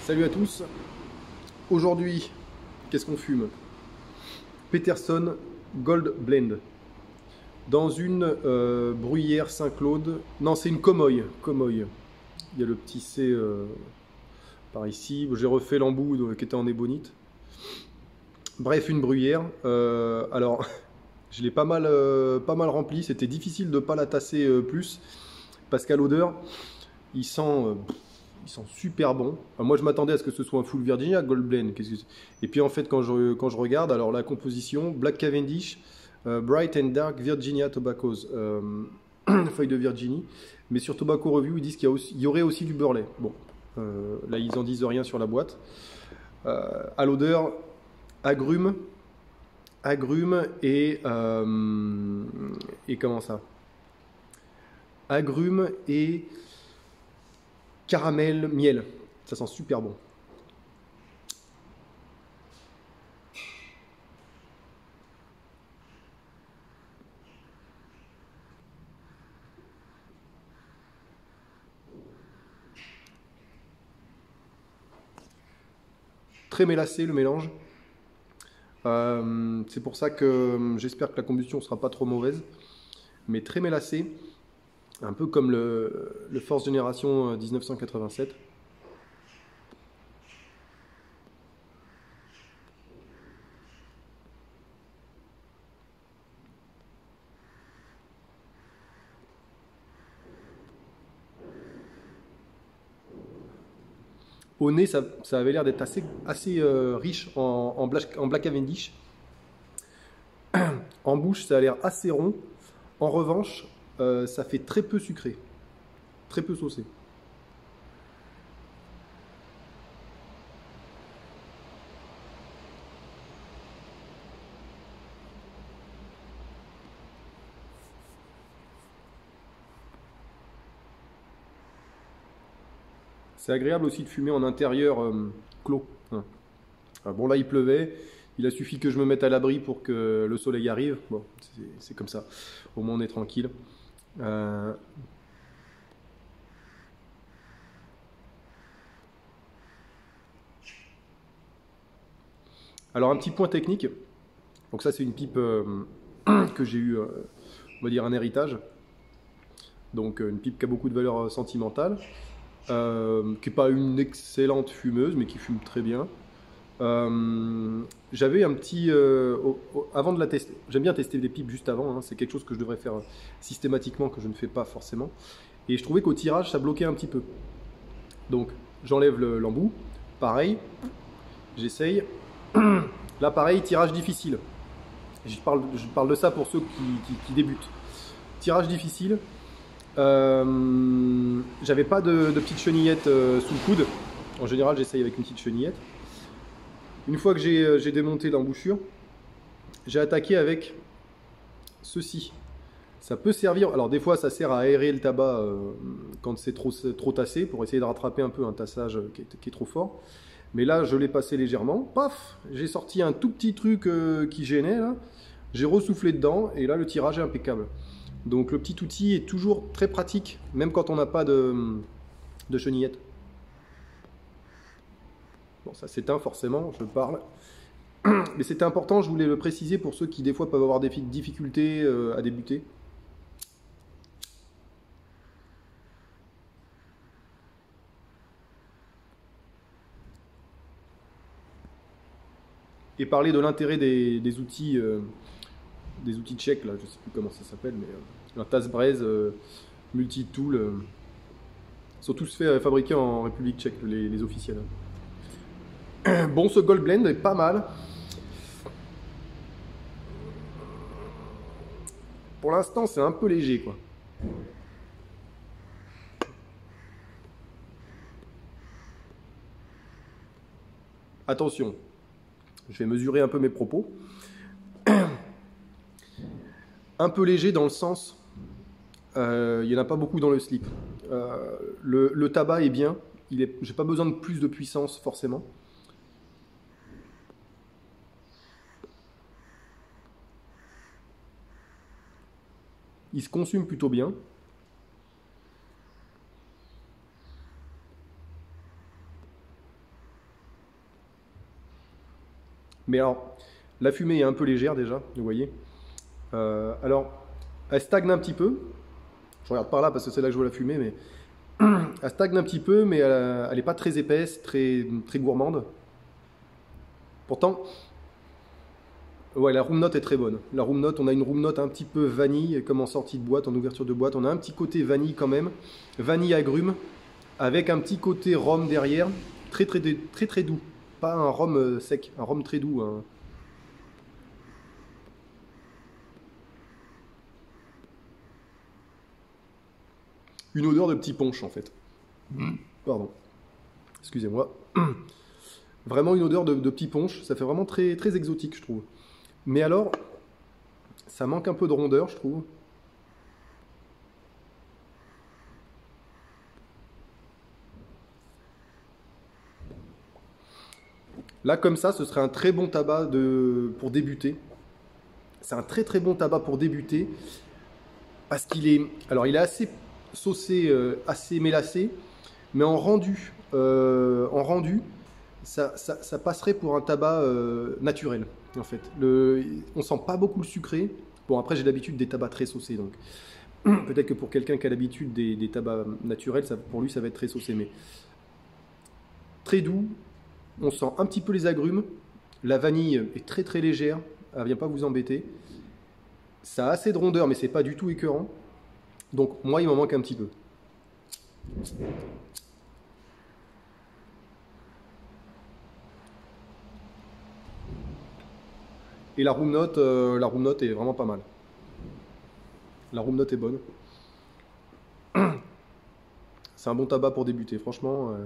Salut à tous. Aujourd'hui, qu'est-ce qu'on fume? Peterson Gold Blend. Dans une bruyère Saint-Claude. Non, c'est une Comoy. Comoy. Il y a le petit C par ici. J'ai refait l'embout qui était en ébonite. Bref, une bruyère. Alors, je l'ai pas mal rempli. C'était difficile de ne pas la tasser plus. Parce qu'à l'odeur, il sent super bon. Enfin, moi, je m'attendais à ce que ce soit un Full Virginia Gold Blend. Et puis, en fait, quand je regarde, alors la composition, Black Cavendish, Bright and Dark Virginia Tobaccos, feuille de Virginie. Mais sur Tobacco Review, ils disent qu'il y aurait aussi du beurre-lait. Bon, là, ils en disent rien sur la boîte. À l'odeur, agrumes et comment ça? Agrumes et caramel, miel. Ça sent super bon. Très mélacé le mélange. C'est pour ça que j'espère que la combustion ne sera pas trop mauvaise. Mais très mélacé. Un peu comme le Force Génération 1987. Au nez, ça avait l'air d'être assez riche en Black Cavendish. En bouche, ça a l'air assez rond. En revanche, ça fait très peu sucré. Très peu saucé. C'est agréable aussi de fumer en intérieur clos. Hein. Bon, là, il pleuvait. Il a suffi que je me mette à l'abri pour que le soleil arrive. Bon, c'est comme ça. Au moins, on est tranquille. Alors, un petit point technique. Donc ça, c'est une pipe que j'ai eu, on va dire, un héritage. Donc, une pipe qui a beaucoup de valeur sentimentale. Qui n'est pas une excellente fumeuse, mais qui fume très bien. J'avais un petit... avant de la tester, j'aime bien tester des pipes juste avant, hein, c'est quelque chose que je devrais faire systématiquement, que je ne fais pas forcément. Et je trouvais qu'au tirage, ça bloquait un petit peu. Donc, j'enlève l'embout, pareil, j'essaye. Là, pareil, tirage difficile. Je parle de ça pour ceux qui débutent. Tirage difficile. J'avais pas de petite chenillette sous le coude. En général, j'essaye avec une petite chenillette. Une fois que j'ai démonté l'embouchure, j'ai attaqué avec ceci. Ça peut servir, alors des fois ça sert à aérer le tabac quand c'est trop tassé, pour essayer de rattraper un peu un tassage qui est trop fort. Mais là, je l'ai passé légèrement, paf, j'ai sorti un tout petit truc qui gênait, là. J'ai ressoufflé dedans, et là le tirage est impeccable. Donc le petit outil est toujours très pratique, même quand on n'a pas de chenillette. Bon, ça s'éteint forcément, je parle. Mais c'était important, je voulais le préciser pour ceux qui des fois peuvent avoir des difficultés à débuter. Et parler de l'intérêt des outils tchèques, là, je ne sais plus comment ça s'appelle, mais un tasse-braise multi-tool. Ils sont tous fabriqués en République tchèque, les officiels. Bon, ce Gold Blend est pas mal. Pour l'instant, c'est un peu léger, quoi. Attention, je vais mesurer un peu mes propos. Un peu léger dans le sens, il n'y en a pas beaucoup dans le slip. Le tabac est bien, j'ai pas besoin de plus de puissance forcément. Il se consume plutôt bien. Mais alors, la fumée est un peu légère déjà, vous voyez. Alors, elle stagne un petit peu. Je regarde par là parce que c'est là que je vois la fumée, mais elle stagne un petit peu, mais elle n'est pas très épaisse, très gourmande. Pourtant, ouais, la room note est très bonne. La room note, on a une room note un petit peu vanille, comme en sortie de boîte, en ouverture de boîte. On a un petit côté vanille quand même, vanille agrumes, avec un petit côté rhum derrière, très doux. Pas un rhum sec, un rhum très doux. Une odeur de petit punch en fait. Pardon. Excusez-moi. Vraiment une odeur de petit punch. Ça fait vraiment très exotique, je trouve. Mais alors, ça manque un peu de rondeur, je trouve. Là, comme ça, ce serait un très bon tabac pour débuter. C'est un très bon tabac pour débuter. Parce qu'il est... Alors, il est assez saucé, assez mélacé. Mais en rendu, ça passerait pour un tabac naturel, en fait. On sent pas beaucoup le sucré. Bon, après, j'ai l'habitude des tabacs très saucés, donc peut-être que pour quelqu'un qui a l'habitude des tabacs naturels, pour lui, ça va être très saucé, mais très doux. On sent un petit peu les agrumes. La vanille est très légère. Elle ne vient pas vous embêter. Ça a assez de rondeur, mais c'est pas du tout écœurant. Donc, moi, il m'en manque un petit peu. Et la room note est vraiment pas mal. La room note est bonne. C'est un bon tabac pour débuter, franchement.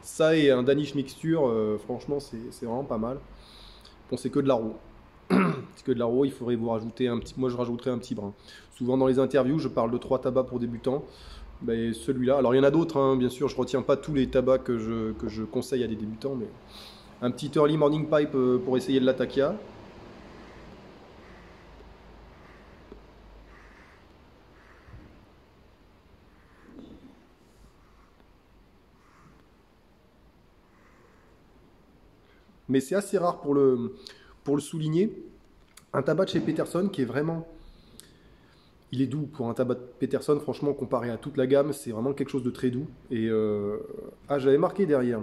Ça et un Danish mixture, franchement, c'est vraiment pas mal. Bon, c'est que de l'aro. C'est que de l'aro, il faudrait vous rajouter un petit... Moi, je rajouterais un petit brin. Souvent, dans les interviews, je parle de 3 tabacs pour débutants. Ben, celui-là, alors il y en a d'autres, hein, bien sûr, je retiens pas tous les tabacs que je conseille à des débutants, mais un petit early morning pipe pour essayer de l'Atakia. Mais c'est assez rare pour le souligner. Un tabac de chez Peterson qui est vraiment... Il est doux pour un tabac de Peterson, franchement, comparé à toute la gamme, c'est vraiment quelque chose de très doux. Et j'avais marqué derrière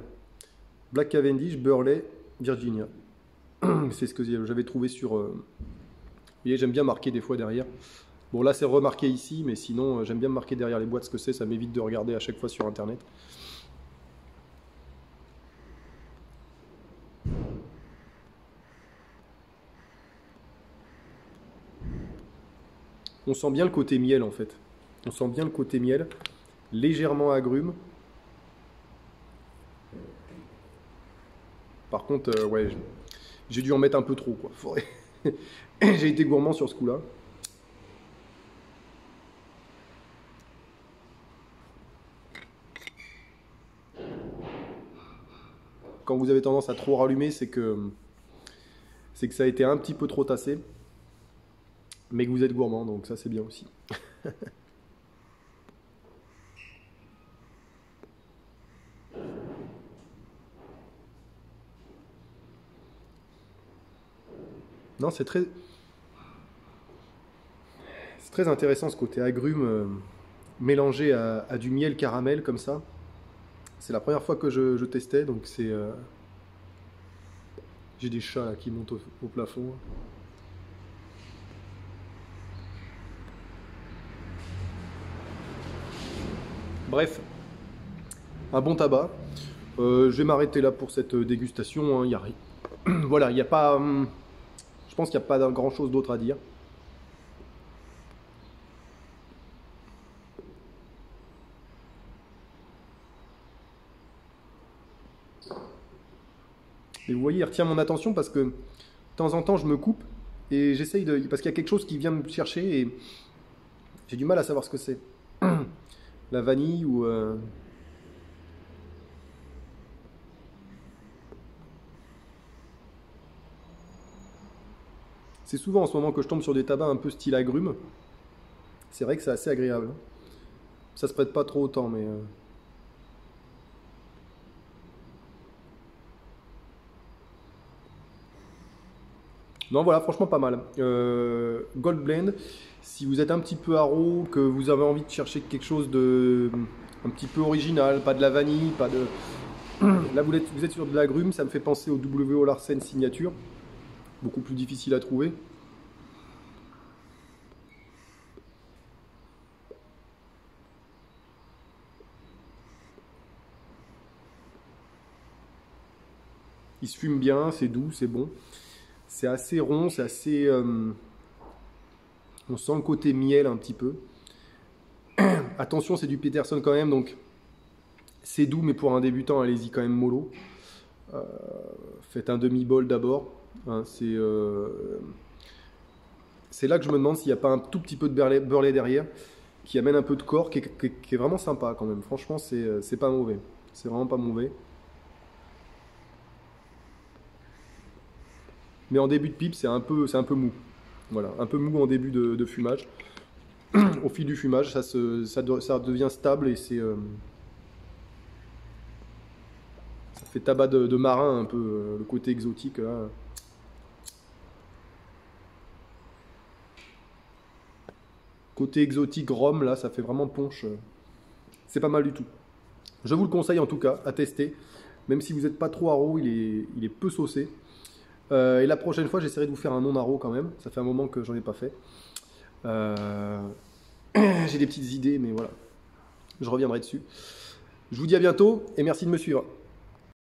Black Cavendish, Burley, Virginia. C'est ce que j'avais trouvé sur... Vous voyez, j'aime bien marquer des fois derrière. Bon, là, c'est remarqué ici, mais sinon, j'aime bien marquer derrière les boîtes ce que c'est. Ça m'évite de regarder à chaque fois sur Internet. On sent bien le côté miel, en fait. On sent bien le côté miel, légèrement agrume. Par contre, ouais, j'ai dû en mettre un peu trop, quoi. J'ai été gourmand sur ce coup-là. Quand vous avez tendance à trop rallumer, c'est que ça a été un petit peu trop tassé. Mais que vous êtes gourmand, donc ça c'est bien aussi. Non, c'est très intéressant ce côté agrume mélangé à du miel caramel comme ça. C'est la première fois que je testais, donc c'est... J'ai des chats là qui montent au plafond. Bref, un bon tabac. Je vais m'arrêter là pour cette dégustation. Hein. Voilà, il n'y a pas... je pense qu'il n'y a pas grand chose d'autre à dire. Et vous voyez, il retient mon attention parce que de temps en temps, je me coupe et j'essaye de... Parce qu'il y a quelque chose qui vient me chercher et j'ai du mal à savoir ce que c'est. La vanille ou... C'est souvent en ce moment que je tombe sur des tabacs un peu style agrumes. C'est vrai que c'est assez agréable. Ça se prête pas trop au temps, mais... Non, voilà, franchement pas mal. Gold Blend, si vous êtes un petit peu haro, que vous avez envie de chercher quelque chose de un petit peu original, pas de la vanille, pas de... Là, vous êtes sur de l'agrumes, ça me fait penser au W.O. Larsen signature. Beaucoup plus difficile à trouver. Il se fume bien, c'est doux, c'est bon. C'est assez rond, c'est assez... on sent le côté miel un petit peu. Attention, c'est du Peterson quand même, donc c'est doux, mais pour un débutant, allez-y quand même mollo. Faites un demi-bol d'abord. Hein, c'est là que je me demande s'il n'y a pas un tout petit peu de beurre lait derrière, qui amène un peu de corps, qui est vraiment sympa quand même. Franchement, c'est pas mauvais. C'est vraiment pas mauvais. Mais en début de pipe, c'est un peu mou. Voilà, un peu mou en début de fumage. Au fil du fumage, ça devient stable et ça fait tabac de marin un peu, le côté exotique. Là. Côté exotique rhum, là, ça fait vraiment punch. C'est pas mal du tout. Je vous le conseille en tout cas, à tester. Même si vous n'êtes pas trop haro, il est peu saucé. Et la prochaine fois, j'essaierai de vous faire un non-haro quand même. Ça fait un moment que j'en ai pas fait. J'ai des petites idées, mais voilà. Je reviendrai dessus. Je vous dis à bientôt et merci de me suivre.